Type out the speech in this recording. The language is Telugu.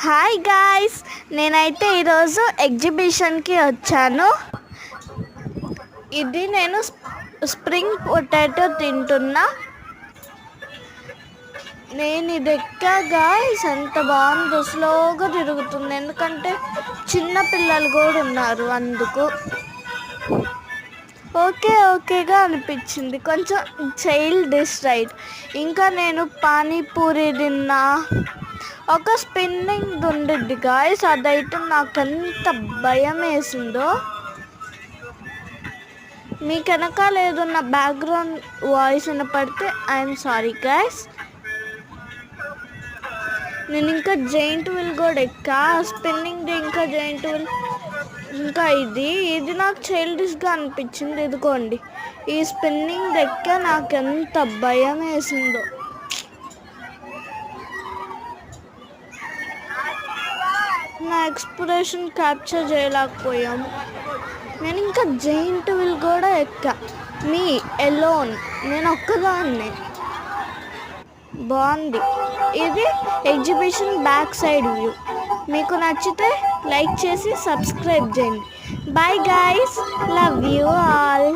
హాయ్ గాయ్స్, నేనైతే ఈరోజు ఎగ్జిబిషన్కి వచ్చాను. ఇది నేను స్ప్రింగ్ పొటాటో తింటున్నా. నేను ఇది ఎక్కా గాయ్స్, ఎంత బాగుందో. స్లోగా తిరుగుతుంది ఎందుకంటే చిన్న పిల్లలు కూడా ఉన్నారు, అందుకు ఓకేగా అనిపించింది. కొంచెం చైల్డ్ డిష్ రైడ్. ఇంకా నేను పానీపూరి తిన్నా. ఒక స్పిన్నింగ్ ఉండిద్ది గాయస్, అదైతే నాకు ఎంత భయం వేసిందో. మీకు వెనకాల ఏదన్నా బ్యాక్గ్రౌండ్ వాయిస్ వినపడితే ఐఎమ్ సారీ గాయస్. నేను ఇంకా జైంట్ వీల్ కూడా ఎక్కా, స్పిన్నింగ్ ఇంకా జైంట్ వీల్. ఇంకా ఇది నాకు చైల్డిష్గా అనిపించింది. ఇదిగోండి, ఈ స్పిన్నింగ్ ఎక్కా, నాకు ఎంత భయం వేసిందో. నా ఎక్స్ప్రెషన్ క్యాప్చర్ చేయలేకపోయాము. నేను ఇంకా జైంట్ వీల్ కూడా ఎక్కా, మీ ఎలోన్, నేను ఒక్కదాన్ని. బాగుంది. ఇది ఎగ్జిబిషన్ బ్యాక్ సైడ్ వ్యూ. మీకు నచ్చితే లైక్ చేసి సబ్స్క్రైబ్ చేయండి. Bye guys, love you all.